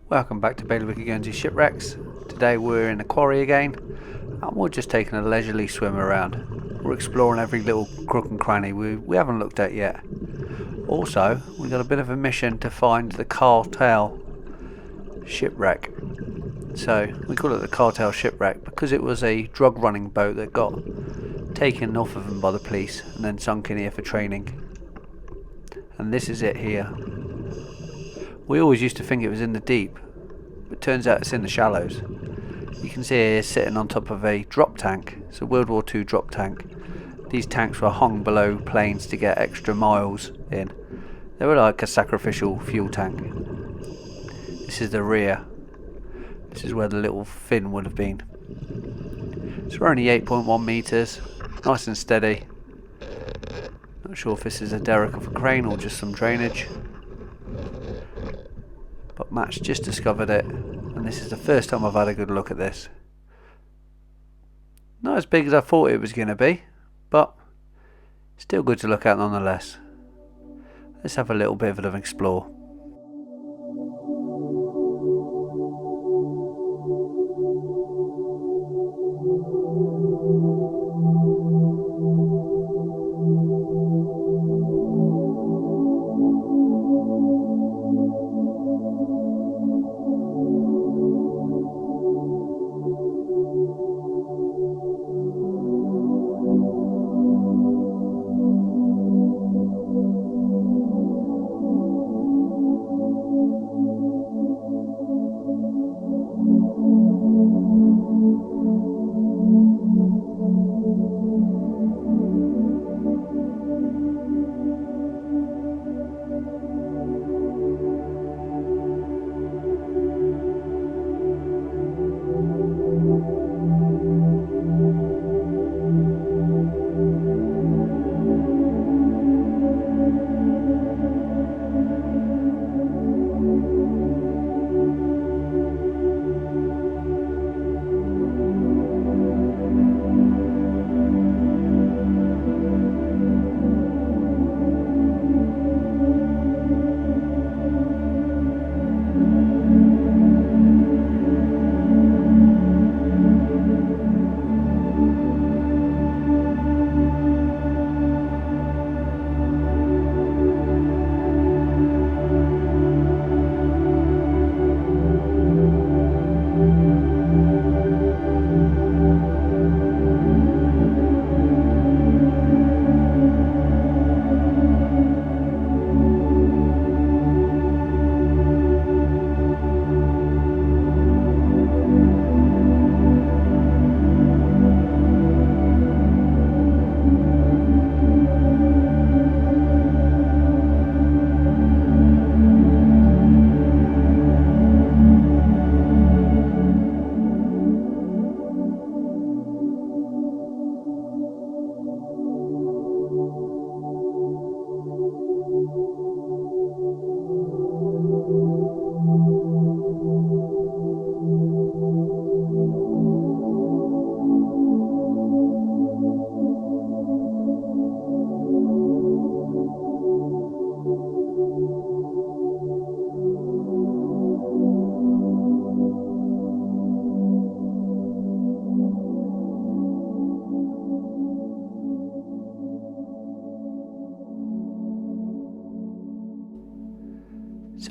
Welcome back to Bailiwick Guernsey Shipwrecks. Today we're in a quarry again and we're just taking a leisurely swim around. We're exploring every little crook and cranny we haven't looked at yet. Also, we've got a bit of a mission to find the Cartel shipwreck. So we call it the Cartel shipwreck because it was a drug running boat that got taken off of them by the police and then sunk in here for training. And this is it here. We always used to think it was in the deep, but turns out it's in the shallows. You can see here sitting on top of a drop tank. It's a World War II drop tank. These tanks were hung below planes to get extra miles in. They were like a sacrificial fuel tank. This is the rear. This is where the little fin would have been. So we're only 8.1 metres, nice and steady. Not sure if this is a derrick of a crane or just some drainage. But Matt's just discovered it, and this is the first time I've had a good look at this. Not as big as I thought it was going to be, but still good to look at nonetheless. Let's have a little bit of an explore.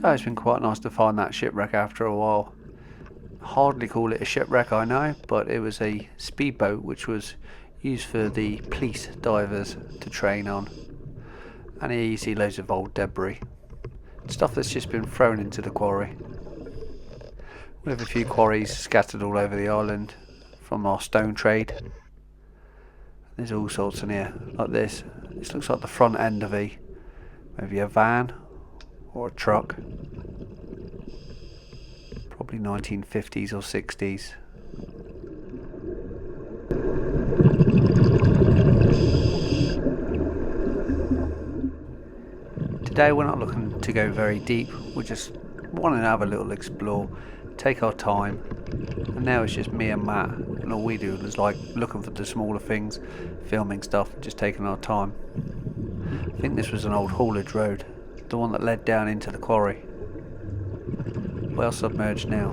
So it's been quite nice to find that shipwreck after a while. Hardly call it a shipwreck, I know, but it was a speedboat which was used for the police divers to train on. And here you see loads of old debris, stuff that's just been thrown into the quarry. We have a few quarries scattered all over the island from our stone trade. There's all sorts in here, like this. This looks like the front end of maybe a van or a truck. Probably 1950s or 60s. Today we're not looking to go very deep, we're just wanting to have a little explore, take our time, and now it's just me and Matt, and all we do is like looking for the smaller things, filming stuff, just taking our time. I think this was an old haulage road, the one that led down into the quarry. Well submerged now.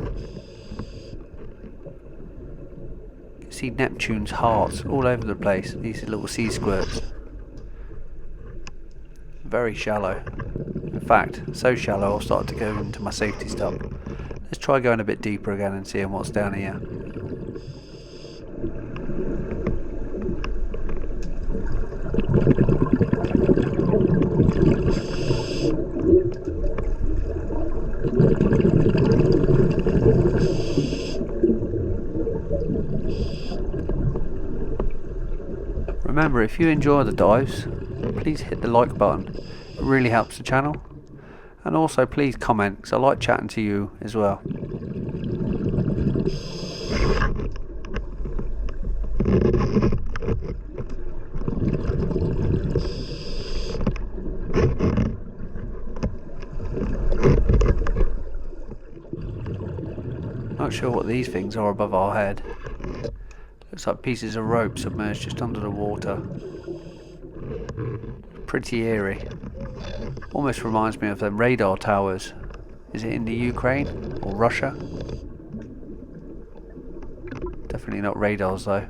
You can see Neptune's hearts all over the place, these little sea squirts. Very shallow. In fact, so shallow I'll start to go into my safety stop. Let's try going a bit deeper again and seeing what's down here. Remember, if you enjoy the dives, please hit the like button, it really helps the channel, and also please comment because I like chatting to you as well. Not sure what these things are above our head. Looks like pieces of rope submerged just under the water. Pretty eerie. Almost reminds me of them radar towers. Is it in the Ukraine or Russia? Definitely not radars though.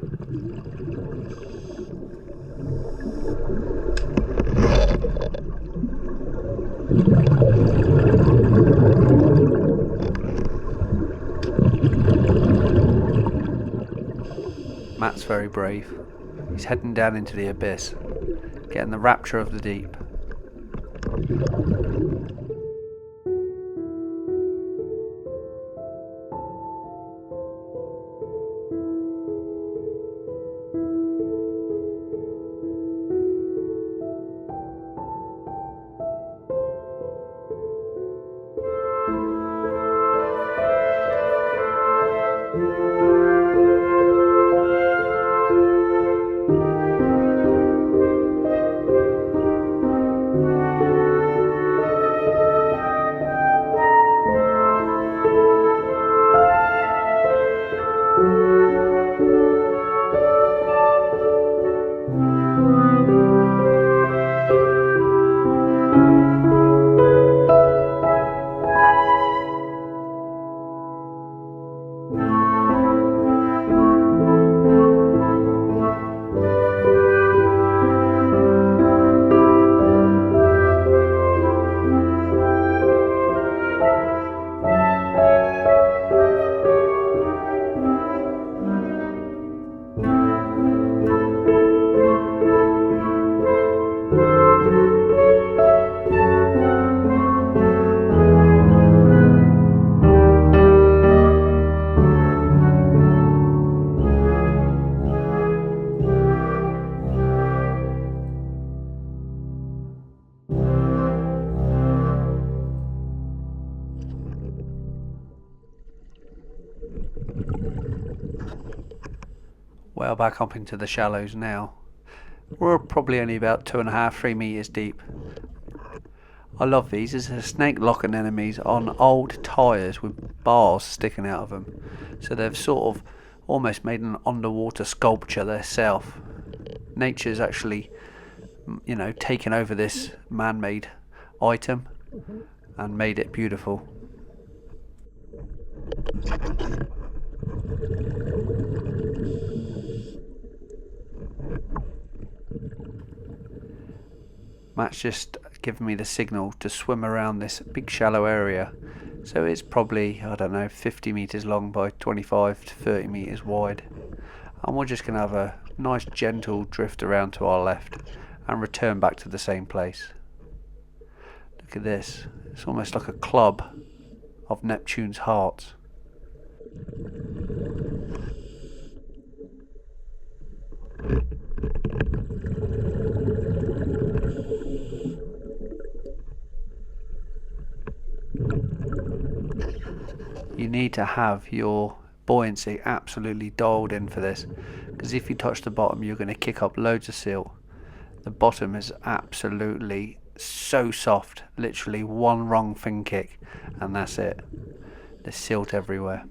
Matt's very brave. He's heading down into the abyss, getting the rapture of the deep. Well, back up into the shallows now. We're probably only about 2.5, 3 meters deep. I love these. There's a snake locking enemies on old tyres with bars sticking out of them. So they've sort of almost made an underwater sculpture themselves. Nature's actually, you know, taken over this man-made item and made it beautiful. Matt's just given me the signal to swim around this big shallow area. So it's probably, I don't know, 50 meters long by 25 to 30 meters wide. And we're just going to have a nice gentle drift around to our left and return back to the same place. Look at this. It's almost like a club of Neptune's hearts. You need to have your buoyancy absolutely dialed in for this, because if you touch the bottom you're going to kick up loads of silt. The bottom is absolutely so soft, literally one wrong fin kick and that's it. There's silt everywhere.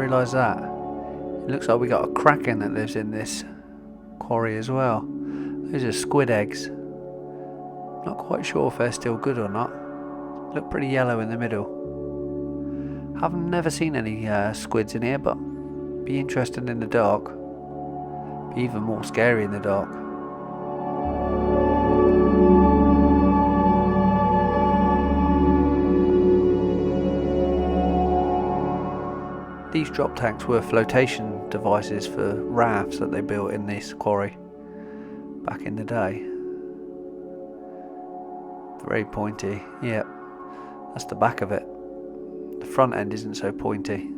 realise that. It looks like we got a kraken that lives in this quarry as well. Those are squid eggs. Not quite sure if they're still good or not. Look pretty yellow in the middle. I've never seen any squids in here, but be interesting in the dark. Be even more scary in the dark. These drop tanks were flotation devices for rafts that they built in this quarry back in the day. Very pointy. Yep, that's the back of it. The front end isn't so pointy.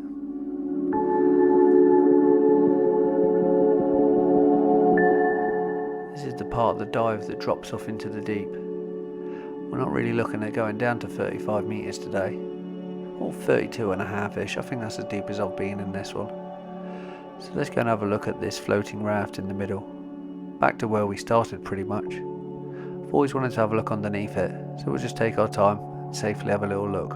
This is the part of the dive that drops off into the deep. We're not really looking at going down to 35 metres today. Or 32.5-ish. I think that's as deep as I've been in this one. So let's go and have a look at this floating raft in the middle. Back to where we started pretty much. I've always wanted to have a look underneath it, so we'll just take our time and safely have a little look.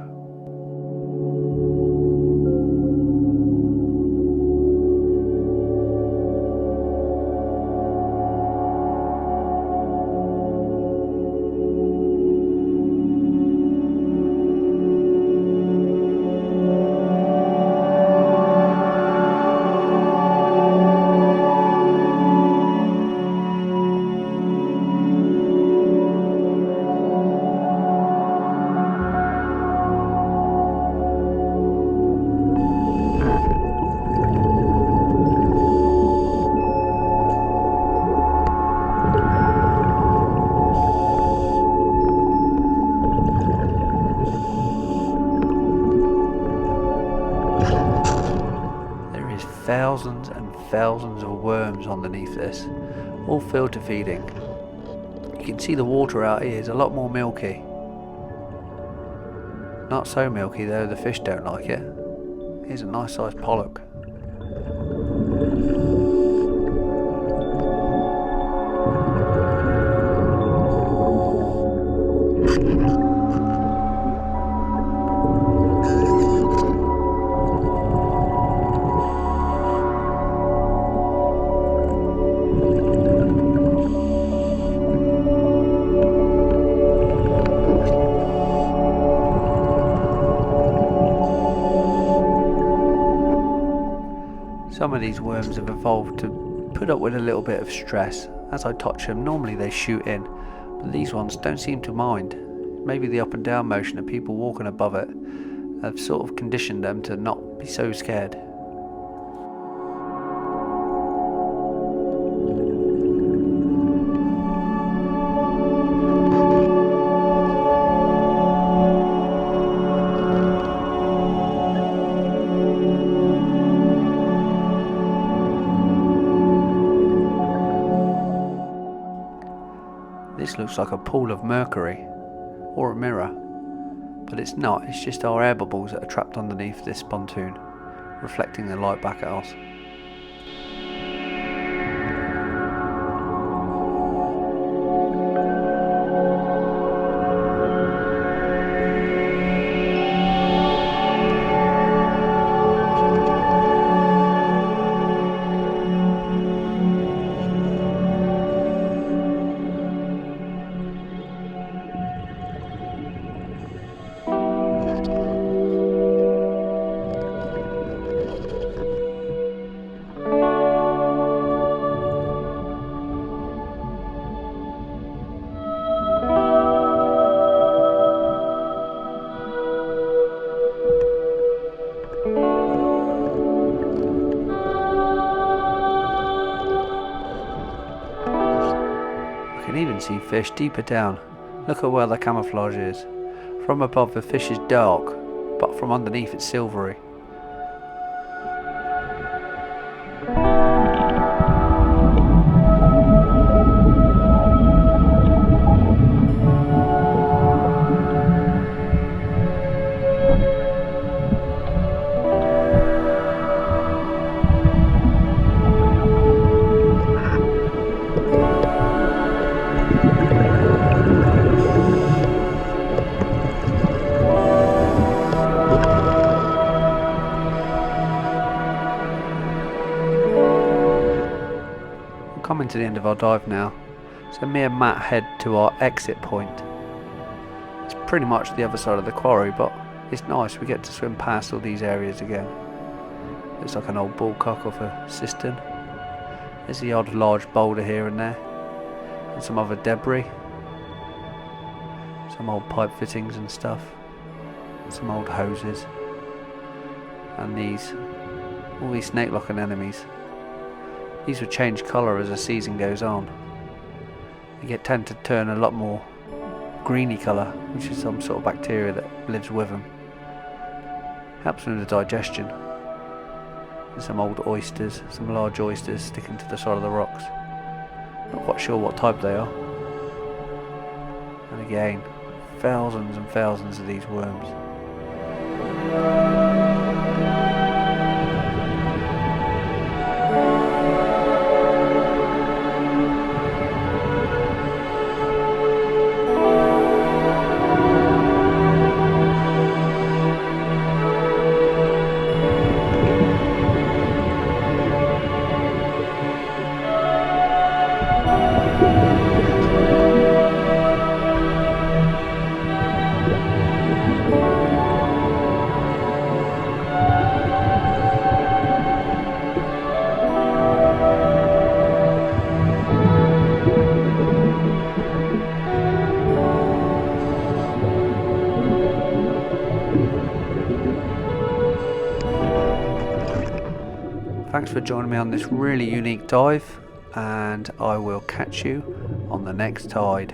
Thousands and thousands of worms underneath this, all filter feeding. You can see the water out here is a lot more milky. Not so milky though, the fish don't like it. Here's a nice sized pollock. Some of these worms have evolved to put up with a little bit of stress. As I touch them, normally they shoot in, but these ones don't seem to mind. Maybe the up and down motion of people walking above it have sort of conditioned them to not be so scared. This looks like a pool of mercury, or a mirror, but it's not, it's just our air bubbles that are trapped underneath this pontoon, reflecting the light back at us. I can even see fish deeper down. Look at where the camouflage is. From above the fish is dark, but from underneath it's silvery. coming to the end of our dive now, so me and Matt head to our exit point. It's pretty much the other side of the quarry, but it's nice, we get to swim past all these areas again. Looks like an old bullcock of a cistern. There's the odd large boulder here and there, and some other debris. Some old pipe fittings and stuff. Some old hoses. And all these snake-like anemones. These will change colour as the season goes on. They tend to turn a lot more greeny colour, which is some sort of bacteria that lives with them. Helps with the digestion. And some old oysters, some large oysters sticking to the side of the rocks. Not quite sure what type they are. And again, thousands and thousands of these worms. Thanks for joining me on this really unique dive, and I will catch you on the next tide.